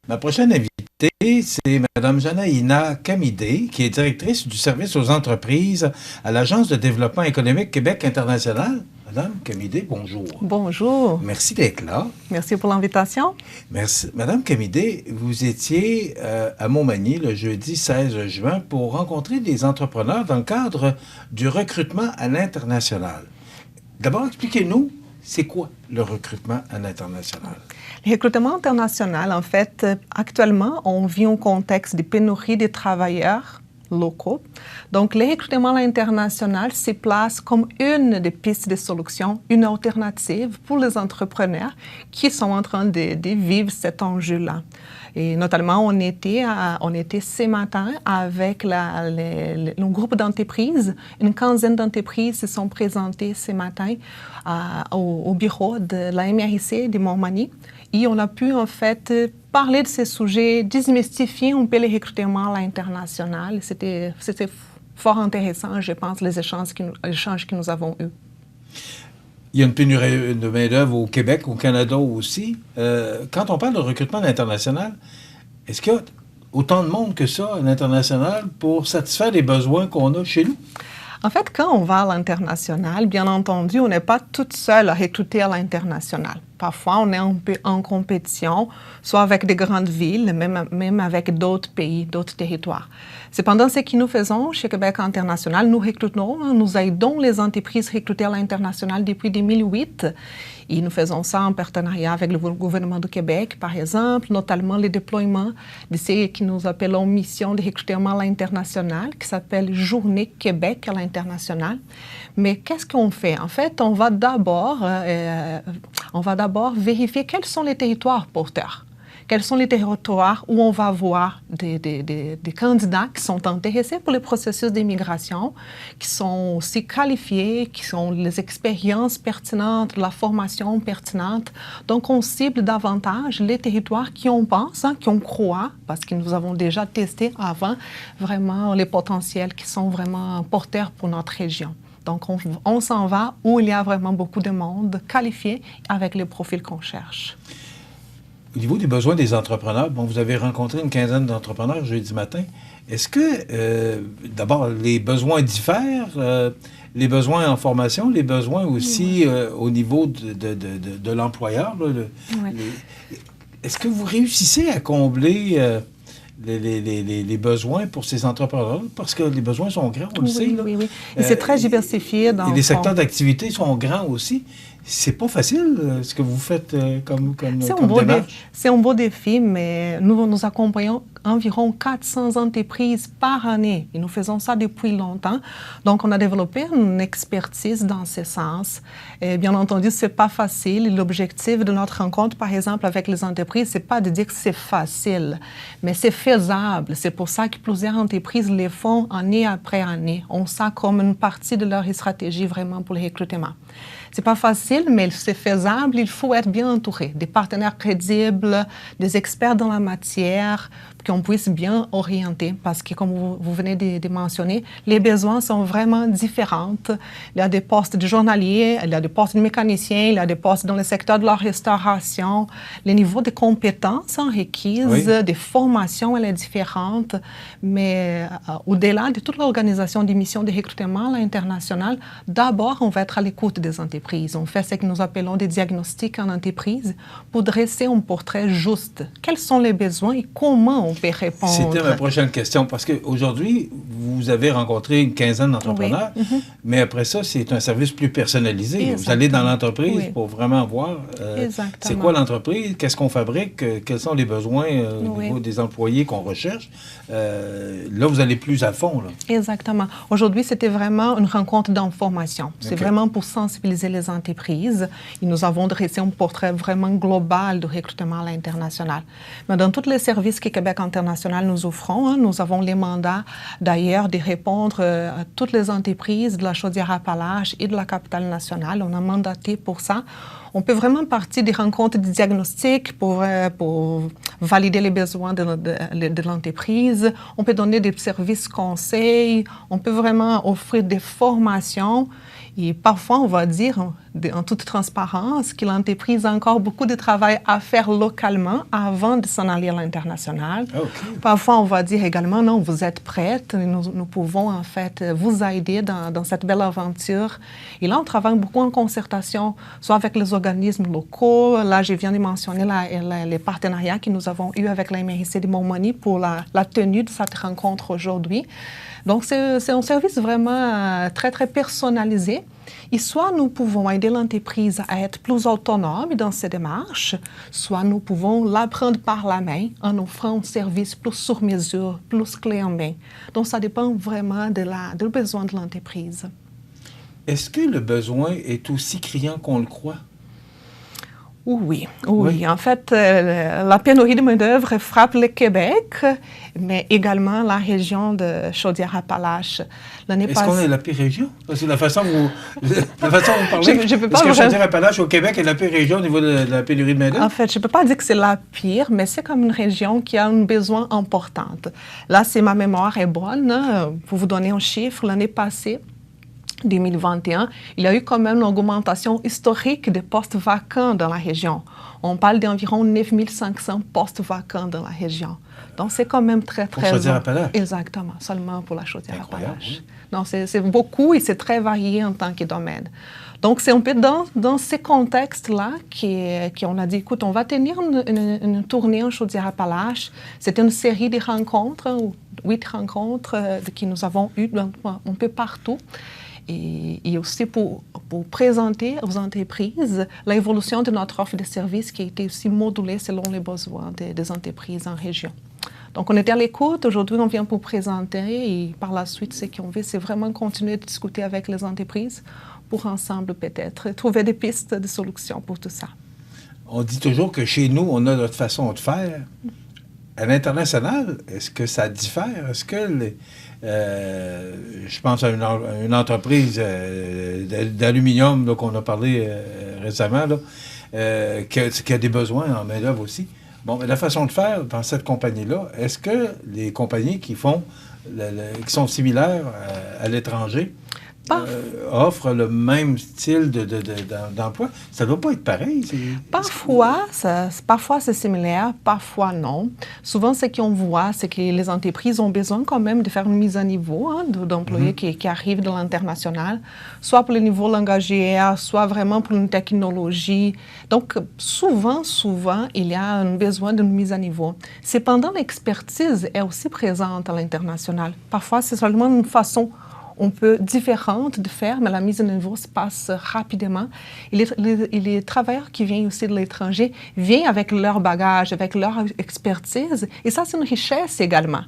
Ma prochaine invitée, c'est Mme Janaïna Kamidé, qui est directrice du service aux entreprises à l'Agence de développement économique Québec international. Madame Kamidé, bonjour. Bonjour. Merci d'être là. Merci pour l'invitation. Merci. Madame Kamidé, vous étiez à Montmagny le jeudi 16 juin pour rencontrer des entrepreneurs dans le cadre du recrutement à l'international. D'abord, expliquez-nous, c'est quoi le recrutement à l'international? Le recrutement international, en fait, actuellement, on vit un contexte de pénurie de travailleurs locaux. Donc, le recrutement à l'international se place comme une des pistes de solution, une alternative pour les entrepreneurs qui sont en train de vivre cet enjeu-là. Et notamment, on était ce matin avec un groupe d'entreprises. Une quinzaine d'entreprises se sont présentées ce matin au bureau de la MRC de Montmagny. Et on a pu, en fait, parler de ces sujets, démystifier un peu le recrutement à l'international. C'était fort intéressant, je pense, les échanges que nous avons eus. Il y a une pénurie de main-d'œuvre au Québec, au Canada aussi. Quand on parle de recrutement international, est-ce qu'il y a autant de monde que ça à l'international pour satisfaire les besoins qu'on a chez nous? En fait, quand on va à l'international, bien entendu, on n'est pas toute seule à recruter à l'international. Parfois, on est un peu en compétition, soit avec des grandes villes, même avec d'autres pays, d'autres territoires. Cependant, ce que nous faisons chez Québec International, nous recrutons, nous aidons les entreprises recrutées à l'international depuis 2008. Et nous faisons ça en partenariat avec le gouvernement du Québec, par exemple, notamment le déploiement de ce que nous appelons mission de recrutement à l'international, qui s'appelle Journée Québec à l'international. Mais qu'est-ce qu'on fait? En fait, on va d'abord vérifier quels sont les territoires porteurs. Quels sont les territoires où on va voir des candidats qui sont intéressés pour le processus d'immigration, qui sont aussi qualifiés, qui ont les expériences pertinentes, la formation pertinente. Donc, on cible davantage les territoires qui on pense, qui on croit, parce que nous avons déjà testé avant vraiment les potentiels qui sont vraiment porteurs pour notre région. Donc, on s'en va où il y a vraiment beaucoup de monde qualifié avec les profils qu'on cherche. Au niveau des besoins des entrepreneurs, bon, vous avez rencontré une quinzaine d'entrepreneurs jeudi matin. Est-ce que, d'abord, les besoins diffèrent, les besoins en formation, les besoins aussi au niveau de l'employeur? Là, est-ce que vous réussissez à combler les besoins pour ces entrepreneurs? Parce que les besoins sont grands, on le sait. Là. Oui. Et c'est très diversifié. Et les secteurs d'activité sont grands aussi. C'est pas facile, ce que vous faites comme démarche. C'est un beau défi, mais nous accompagnons environ 400 entreprises par année. Et nous faisons ça depuis longtemps. Donc, on a développé une expertise dans ce sens. Et bien entendu, c'est pas facile. L'objectif de notre rencontre, par exemple, avec les entreprises, c'est pas de dire que c'est facile, mais c'est faisable. C'est pour ça que plusieurs entreprises le font année après année. On sent comme une partie de leur stratégie vraiment pour le recrutement. C'est pas facile, mais c'est faisable. Il faut être bien entouré, des partenaires crédibles, des experts dans la matière, qu'on puisse bien orienter, parce que, comme vous venez de mentionner, les besoins sont vraiment différents. Il y a des postes de journaliers, il y a des postes de mécaniciens, il y a des postes dans le secteur de la restauration. Le niveau de compétences requises, des formations, elle est différente. Mais au-delà de toute l'organisation des missions de recrutement à l'international, d'abord, on va être à l'écoute des entreprises. On fait ce que nous appelons des diagnostics en entreprise pour dresser un portrait juste. Quels sont les besoins et comment on peut répondre? C'était ma prochaine question, parce qu'aujourd'hui, vous avez rencontré une quinzaine d'entrepreneurs, mais après ça, c'est un service plus personnalisé. Exactement. Vous allez dans l'entreprise pour vraiment voir c'est quoi l'entreprise, qu'est-ce qu'on fabrique, quels sont les besoins au niveau des employés qu'on recherche. Là, vous allez plus à fond. Là. Exactement. Aujourd'hui, c'était vraiment une rencontre d'information. C'est vraiment pour sensibiliser les entreprises. Et nous avons dressé un portrait vraiment global de recrutement à l'international. Mais dans tous les services que Québec International nous offrons, nous avons les mandats d'ailleurs de répondre à toutes les entreprises de la Chaudière-Appalaches et de la capitale nationale. On a mandaté pour ça. On peut vraiment partir des rencontres de diagnostic pour valider les besoins de l'entreprise. On peut donner des services conseils. On peut vraiment offrir des formations. Et parfois, on va dire, en toute transparence, que l'entreprise a encore beaucoup de travail à faire localement avant de s'en aller à l'international. Okay. Parfois, on va dire également, non, vous êtes prête, nous pouvons en fait vous aider dans cette belle aventure. Et là, on travaille beaucoup en concertation, soit avec les organismes locaux. Là, je viens de mentionner les partenariats que nous avons eus avec la MRC de Montmagny pour la tenue de cette rencontre aujourd'hui. Donc, c'est un service vraiment très, très personnalisé. Et soit nous pouvons aider l'entreprise à être plus autonome dans ses démarches, soit nous pouvons la prendre par la main en offrant un service plus sur mesure, plus clé en main. Donc, ça dépend vraiment du besoin de l'entreprise. Est-ce que le besoin est aussi criant qu'on le croit? Oui. En fait, la pénurie de main-d'œuvre frappe le Québec, mais également la région de Chaudière-Appalaches. Est-ce qu'on est la pire région? Parce que la façon dont vous parlez, je peux pas est-ce que Chaudière-Appalaches au Québec est la pire région au niveau de la pénurie de main-d'œuvre? En fait, je ne peux pas dire que c'est la pire, mais c'est comme une région qui a un besoin important. Là, si ma mémoire est bonne, pour vous donner un chiffre, l'année passée, 2021, il y a eu quand même une augmentation historique des postes vacants dans la région. On parle d'environ 9500 postes vacants dans la région. Donc, c'est quand même très, très... Pour Chaudière-Appalaches? Exactement, seulement pour la Chaudière-Appalaches. Oui. Non, c'est beaucoup et c'est très varié en tant que domaine. Donc, c'est un peu dans ces contextes-là qu'on a dit, écoute, on va tenir une tournée en Chaudière-Appalaches. C'était une série de rencontres, 8 rencontres que nous avons eues un peu partout. Et aussi pour présenter aux entreprises l'évolution de notre offre de services qui a été aussi modulée selon les besoins des entreprises en région. Donc, on était à l'écoute. Aujourd'hui, on vient pour présenter et par la suite, ce qu'on veut, c'est vraiment continuer de discuter avec les entreprises pour ensemble peut-être trouver des pistes de solutions pour tout ça. On dit toujours que chez nous, on a notre façon de faire. À l'international, est-ce que ça diffère? Est-ce que je pense à une entreprise d'aluminium qu'on a parlé récemment, là, qui a des besoins en main-d'œuvre aussi. Bon, mais la façon de faire dans cette compagnie-là, est-ce que les compagnies qui sont similaires à l'étranger offrent le même style d'emploi? Ça ne doit pas être pareil. Parfois, c'est similaire, parfois non. Souvent, ce qu'on voit, c'est que les entreprises ont besoin quand même de faire une mise à niveau d'employés qui arrivent de l'international, soit pour le niveau langagier, soit vraiment pour une technologie. Donc, souvent, il y a un besoin d'une mise à niveau. Cependant, l'expertise est aussi présente à l'international. Parfois, c'est seulement une façon un peu différente de faire, mais la mise à niveau se passe rapidement. Et les travailleurs qui viennent aussi de l'étranger viennent avec leur bagage, avec leur expertise. Et ça, c'est une richesse également.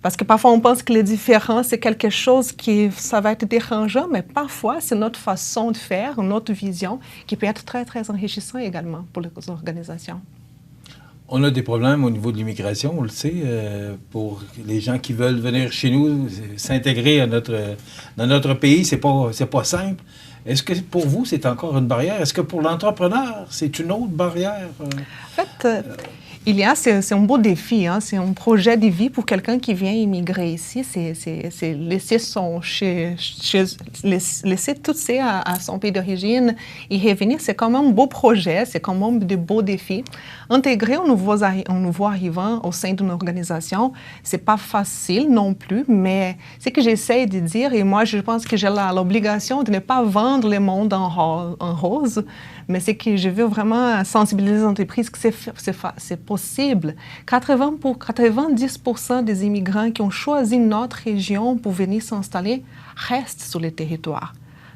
Parce que parfois, on pense que les différences, c'est quelque chose ça va être dérangeant, mais parfois, c'est notre façon de faire, notre vision, qui peut être très, très enrichissant également pour les organisations. On a des problèmes au niveau de l'immigration, on le sait, pour les gens qui veulent venir chez nous, s'intégrer dans notre pays, c'est pas simple. Est-ce que pour vous, c'est encore une barrière? Est-ce que pour l'entrepreneur, c'est une autre barrière? En fait, c'est un beau défi, c'est un projet de vie pour quelqu'un qui vient immigrer ici, c'est laisser tout ça à son pays d'origine et revenir, c'est quand même un beau projet, c'est quand même de beaux défis. Intégrer un nouveau arrivant au sein d'une organisation, c'est pas facile non plus, mais c'est que j'essaie de dire, et moi je pense que j'ai l'obligation de ne pas vendre le monde en rose, mais c'est que je veux vraiment sensibiliser les entreprises que c'est possible. 90% des immigrants qui ont choisi notre région pour venir s'installer restent sur le territoire.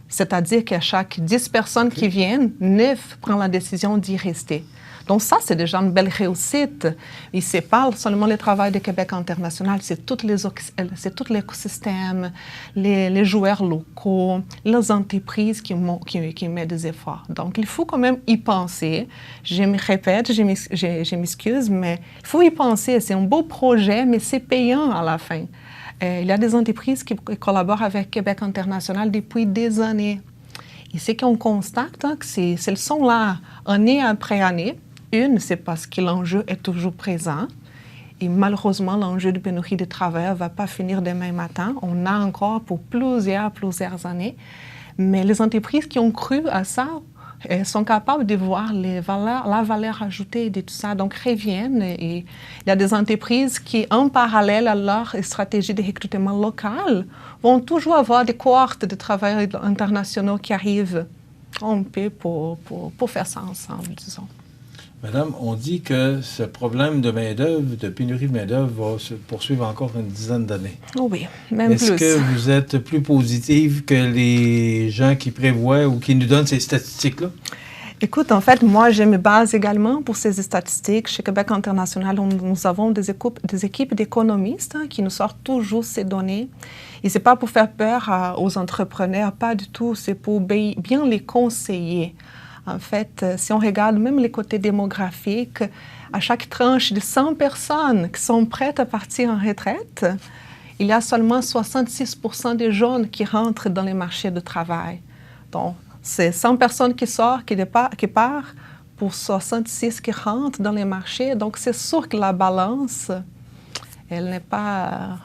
C'est-à-dire qu'à chaque 10 personnes qui viennent, 9 prennent la décision d'y rester. Donc ça, c'est déjà une belle réussite. Et ce n'est pas seulement le travail de Québec International, c'est tout l'écosystème, les joueurs locaux, les entreprises qui mettent des efforts. Donc, il faut quand même y penser. Je me répète, je m'excuse, mais il faut y penser. C'est un beau projet, mais c'est payant à la fin. Il y a des entreprises qui collaborent avec Québec International depuis des années. Et ce qu'on constate, que elles sont là année après année. Une, c'est parce que l'enjeu est toujours présent. Et malheureusement, l'enjeu de pénurie de travailleurs ne va pas finir demain matin. On a encore pour plusieurs années. Mais les entreprises qui ont cru à ça, elles sont capables de voir la valeur ajoutée de tout ça, donc reviennent. Et il y a des entreprises qui, en parallèle à leur stratégie de recrutement local, vont toujours avoir des cohortes de travailleurs internationaux qui arrivent un peu pour faire ça ensemble, disons. Madame, on dit que ce problème de main-d'œuvre, de pénurie de main-d'œuvre, va se poursuivre encore une dizaine d'années. Oui, même Est-ce plus. que vous êtes plus positive que les gens qui prévoient ou qui nous donnent ces statistiques-là? Écoute, en fait, moi, je me base également pour ces statistiques. Chez Québec International, nous avons des équipes d'économistes qui nous sortent toujours ces données. Et ce n'est pas pour faire peur aux entrepreneurs, pas du tout. C'est pour bien les conseiller. En fait, si on regarde même les côtés démographiques, à chaque tranche de 100 personnes qui sont prêtes à partir en retraite, il y a seulement 66% des jeunes qui rentrent dans les marchés de travail. Donc, c'est 100 personnes qui sortent, qui partent, pour 66 qui rentrent dans les marchés. Donc, c'est sûr que la balance, elle n'est pas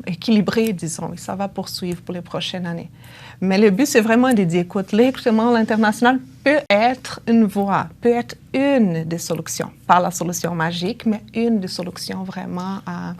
équilibrée, disons, et ça va poursuivre pour les prochaines années. Mais le but, c'est vraiment de dire, écoute, le recrutement international peut être une voie, peut être une des solutions. Pas la solution magique, mais une des solutions vraiment à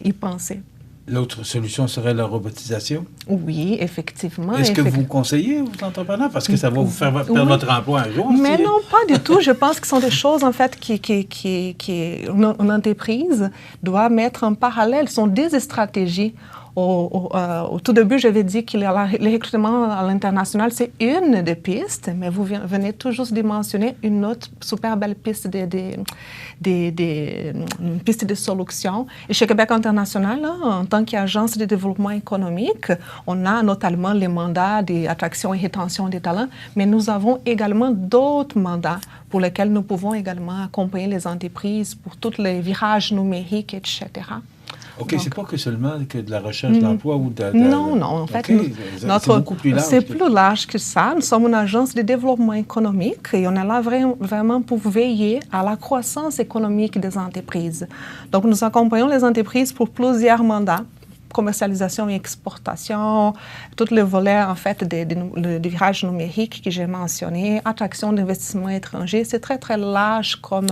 y penser. L'autre solution serait la robotisation? Oui, effectivement. Est-ce que vous conseillez aux entrepreneurs? Parce que ça va vous faire perdre votre emploi un jour. Mais non, pas du tout. Je pense que ce sont des choses, en fait, une entreprise doit mettre en parallèle. Ce sont des stratégies. Au tout début, j'avais dit que le recrutement à l'international, c'est une des pistes, mais vous venez toujours de mentionner une autre super belle piste une piste de solution. Et chez Québec International, là, en tant qu'agence de développement économique, on a notamment les mandats d'attraction et rétention des talents, mais nous avons également d'autres mandats pour lesquels nous pouvons également accompagner les entreprises pour tous les virages numériques, etc. OK, c'est pas que seulement que de la recherche d'emploi ou de... Non, en fait, c'est beaucoup plus large. C'est plus large que ça. Nous sommes une agence de développement économique et on est là vraiment pour veiller à la croissance économique des entreprises. Donc, nous accompagnons les entreprises pour plusieurs mandats. Commercialisation et exportation, tous les volets, en fait, des virages numériques que j'ai mentionnés, attraction d'investissements étrangers, c'est très, très large comme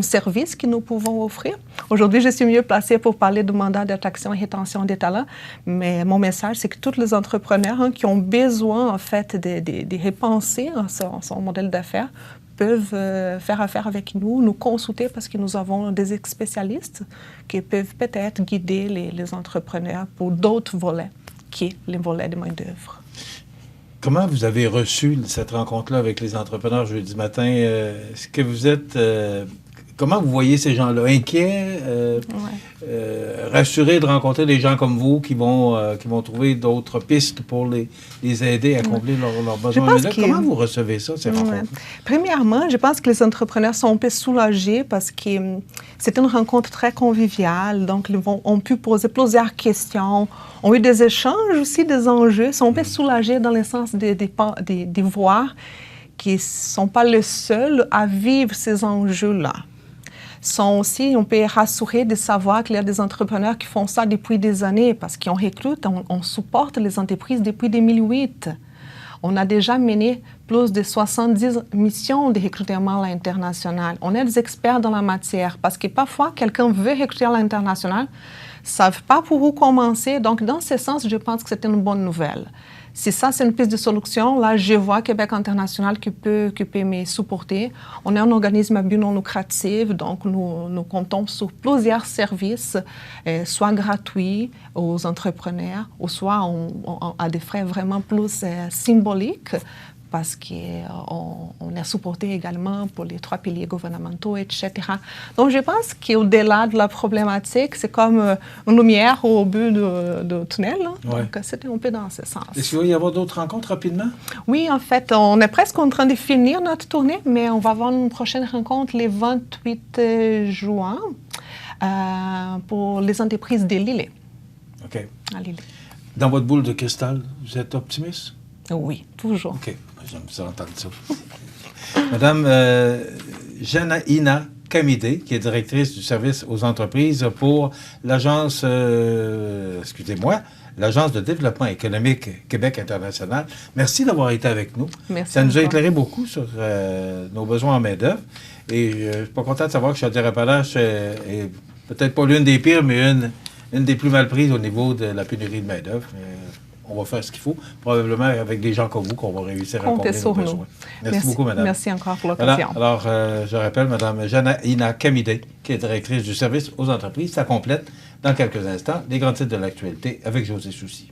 service que nous pouvons offrir. Aujourd'hui, je suis mieux placée pour parler du mandat d'attraction et rétention des talents, mais mon message, c'est que tous les entrepreneurs qui ont besoin, en fait, de repenser son modèle d'affaires peuvent faire affaire avec nous, nous consulter parce que nous avons des spécialistes qui peuvent peut-être guider les entrepreneurs pour d'autres volets qui est les volets de main-d'œuvre. Comment vous avez reçu cette rencontre-là avec les entrepreneurs jeudi matin? Est-ce que vous êtes... comment vous voyez ces gens-là? Inquiets? Rassurés de rencontrer des gens comme vous qui vont trouver d'autres pistes pour les aider à accomplir leurs besoins? Comment vous recevez ça, ces rencontres? Premièrement, je pense que les entrepreneurs sont un peu soulagés parce que c'est une rencontre très conviviale. Donc, ils ont pu poser plusieurs questions, ont eu des échanges aussi, des enjeux, sont un peu soulagés dans le sens de voir qu'ils ne sont pas les seuls à vivre ces enjeux-là. Sont aussi, on peut rassurer de savoir qu'il y a des entrepreneurs qui font ça depuis des années parce qu'on recrute, on supporte les entreprises depuis 2008. On a déjà mené plus de 70 missions de recrutement à l'international. On est des experts dans la matière parce que parfois, quelqu'un veut recruter à l'international, ne savent pas pour où commencer. Donc, dans ce sens, je pense que c'est une bonne nouvelle. Si ça, c'est une piste de solution, là, je vois Québec International qui peut me supporter. On est un organisme à but non lucratif, donc nous comptons sur plusieurs services, soit gratuits aux entrepreneurs, ou soit à des frais vraiment plus symboliques, parce qu'on est supporté également pour les 3 piliers gouvernementaux, etc. Donc, je pense qu'au-delà de la problématique, c'est comme une lumière au bout du tunnel. Ouais. Donc, c'était un peu dans ce sens. Est-ce qu'il va y avoir d'autres rencontres rapidement? Oui, en fait, on est presque en train de finir notre tournée, mais on va avoir une prochaine rencontre le 28 juin pour les entreprises de Lille. OK. À Lille. Dans votre boule de cristal, vous êtes optimiste? Oui, toujours. OK. J'aime ça entendre ça. Madame Janaïna Kamidé, qui est directrice du service aux entreprises pour l'agence, l'Agence de développement économique Québec international. Merci d'avoir été avec nous. Merci Ça nous a encore. éclairé beaucoup sur nos besoins en main-d'œuvre. Et je suis pas content de savoir que Chaudière-Appalaches est peut-être pas l'une des pires, mais une des plus mal prises au niveau de la pénurie de main-d'œuvre. On va faire ce qu'il faut, probablement avec des gens comme vous, qu'on va réussir à Comptez combler nos sur nous. besoins. Merci beaucoup, madame. Merci encore pour Voilà. l'occasion. Alors, je rappelle Mme Janaïna Kamide, qui est directrice du service aux entreprises. Ça complète dans quelques instants les grands titres de l'actualité avec José Soucy.